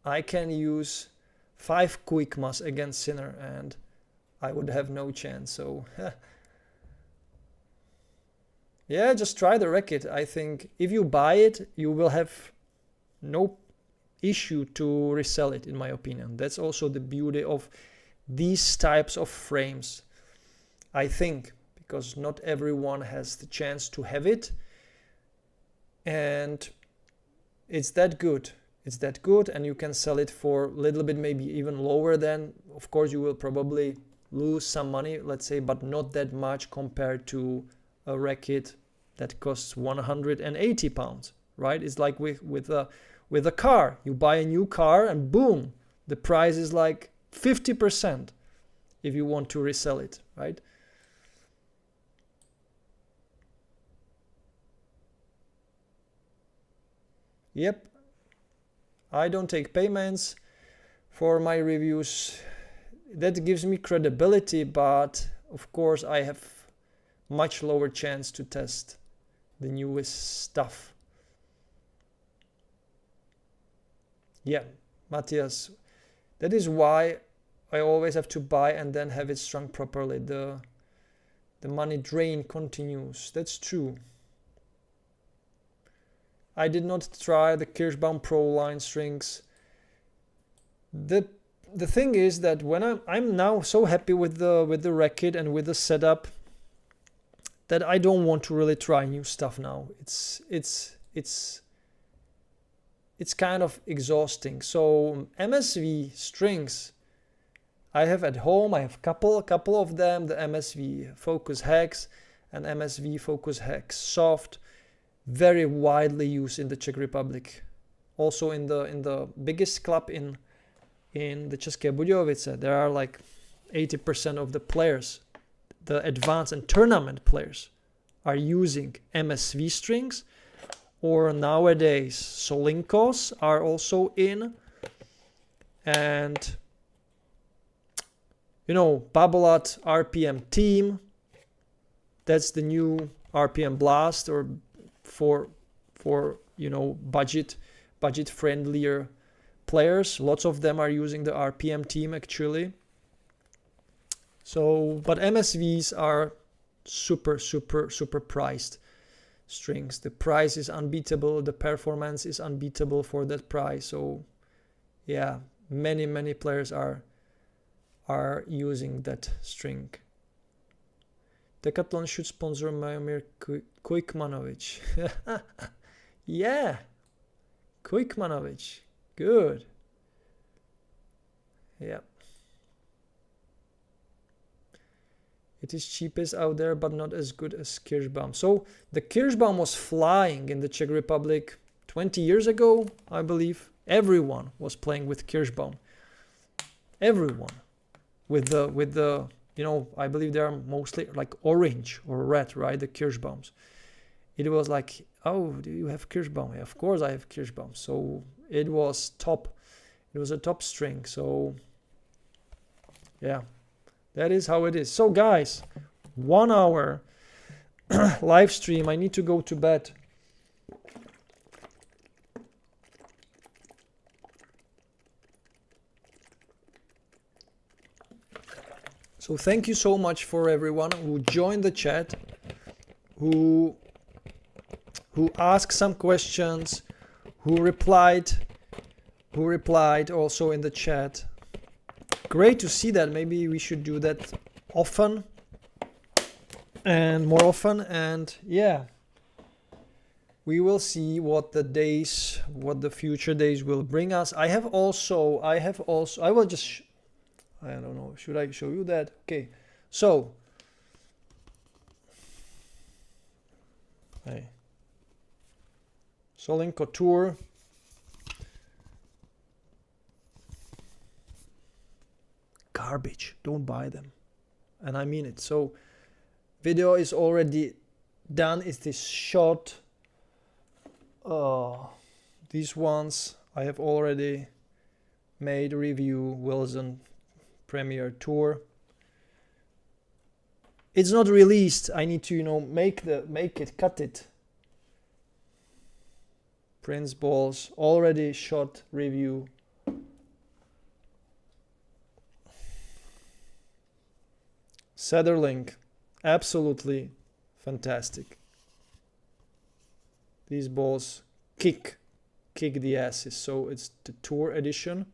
I can use 5 Kuikmas against Sinner and I would have no chance. So yeah, just try the racket. I think if you buy it, you will have no issue to resell it, in my opinion. That's also the beauty of these types of frames, I think, because not everyone has the chance to have it. And it's that good. It's that good, and you can sell it for a little bit, maybe even lower than, of course, you will probably lose some money, let's say, but not that much compared to a racket that costs 180 pounds, right? It's like with a car. You buy a new car and boom, the price is like 50% if you want to resell it, right? Yep, I don't take payments for my reviews. That gives me credibility, but of course I have much lower chance to test the newest stuff. Yeah, Matthias, that is why I always have to buy and then have it strung properly. The money drain continues. That's true. I did not try the Kirschbaum Pro line strings. The thing is that when I'm now so happy with the racket and with the setup that I don't want to really try new stuff now. It's kind of exhausting. So MSV strings I have at home. I have a couple of them, the MSV Focus Hex and MSV Focus Hex Soft. Very widely used in the Czech Republic. Also in the biggest club in the České Budějovice, there are like 80% of the players, the advanced and tournament players, are using MSV strings, or nowadays Solinkos are also in, and you know, Babolat RPM Team, that's the new RPM Blast, or for you know, budget friendlier players. Lots of them are using the RPM Team actually. So, but MSVs are super priced strings. The price is unbeatable, the performance is unbeatable for that price. So yeah, many players are using that string. Decathlon should sponsor Majomir Kuikmanovic. Yeah, Kuikmanovic, good. Yeah. It is cheapest out there, but not as good as Kirschbaum. So the Kirschbaum was flying in the Czech Republic 20 years ago, I believe. Everyone was playing with Kirschbaum. Everyone. With the you know, I believe they are mostly like orange or red, right? The Kirschbaums. It was like, oh, do you have Kirschbaum? Yeah, of course I have Kirschbaum. So it was top. It was a top string. So yeah, that is how it is. So guys, 1 hour live stream. I need to go to bed. So thank you so much for everyone who joined the chat, who asked some questions, who replied also in the chat. Great to see that. Maybe we should do that often and more often, and yeah, we will see what the future days will bring us. I will just I don't know, should I show you that? Okay, so hey, Solin Couture, garbage, don't buy them, and I mean it. So video is already done. It is shot. These ones I have already made review. Wilson Premier Tour. It's not released. I need to, you know, cut it. Prince balls already shot review. Cederlink, absolutely fantastic. These balls kick the asses. So it's the Tour edition.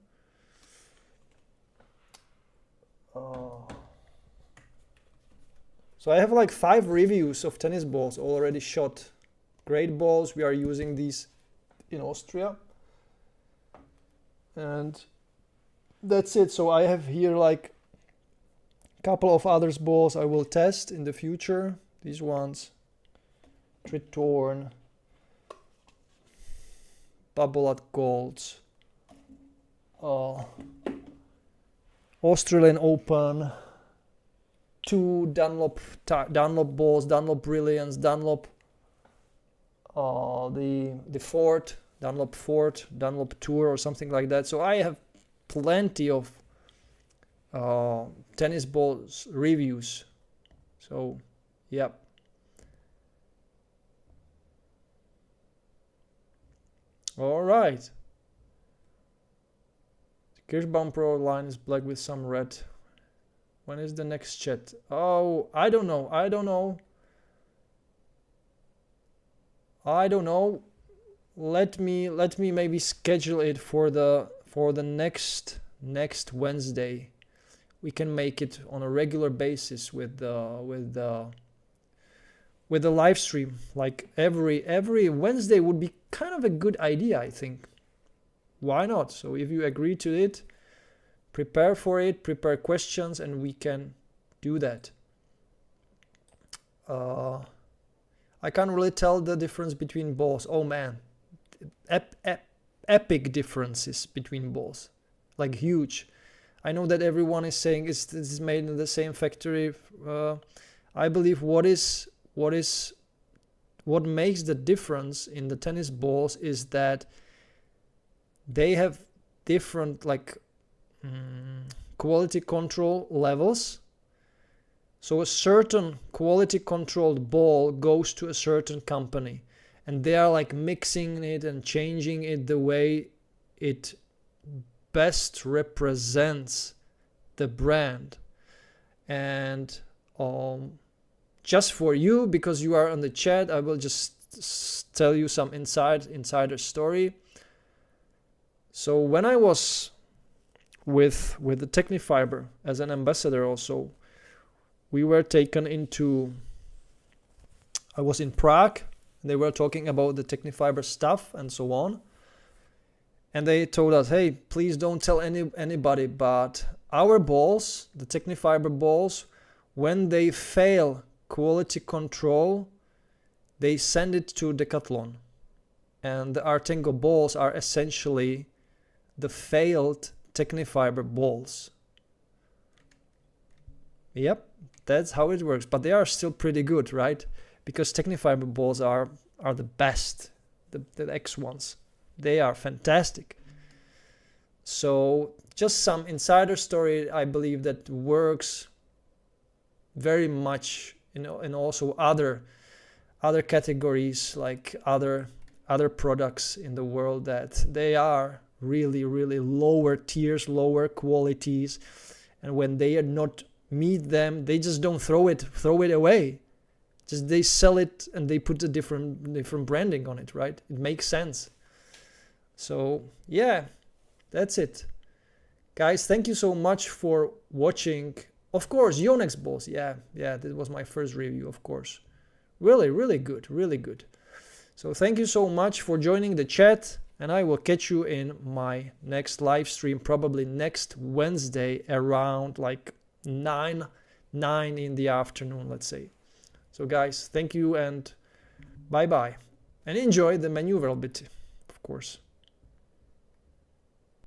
So I have like 5 reviews of tennis balls already shot. Great balls. We are using these in Austria. And that's it. So I have here like a couple of others balls I will test in the future. These ones. Tritorn. Babolat Golds. Australian Open. 2 Dunlop balls, Dunlop Brilliance, Dunlop the Fort, Dunlop Fort, Dunlop Tour or something like that. So I have plenty of tennis balls reviews. So yeah. All right. The Kirschbaum Pro line is black with some red. When is the next chat? Oh, I don't know. Let me maybe schedule it for the next Wednesday. We can make it on a regular basis with the live stream. Like every Wednesday would be kind of a good idea, I think. Why not? So if you agree to it, prepare for it, prepare questions, and we can do that. I can't really tell the difference between balls. Oh man, epic differences between balls, like huge. I know that everyone is saying this is made in the same factory. I believe what makes the difference in the tennis balls is that they have different like quality control levels. So a certain quality controlled ball goes to a certain company, and they are like mixing it and changing it the way it best represents the brand. And just for you, because you are on the chat, I will just tell you some insider story. So when I was with the Technifiber as an ambassador also, we were taken into, I was in Prague, and they were talking about the Technifiber stuff and so on. And they told us, hey, please don't tell anybody, but our balls, the Technifiber balls, when they fail quality control, they send it to Decathlon. And the Artengo balls are essentially the failed Technifiber balls. Yep, that's how it works. But they are still pretty good, right? Because Technifiber balls are the best, the X ones. They are fantastic. So just some insider story, I believe, that works very much, you know, and also other categories, like other products in the world, that they are really lower tiers, lower qualities, and when they are not meet them, they just don't throw it away. Just they sell it and they put a different branding on it, right? It makes sense. So yeah, that's it. Guys, thank you so much for watching. Of course, Yonex balls. Yeah, that was my first review, of course. Really, really good, really good. So thank you so much for joining the chat, and I will catch you in my next live stream, probably next Wednesday around like 9 in the afternoon, let's say. So guys, thank you and bye-bye. And enjoy the manooovrlbity, of course.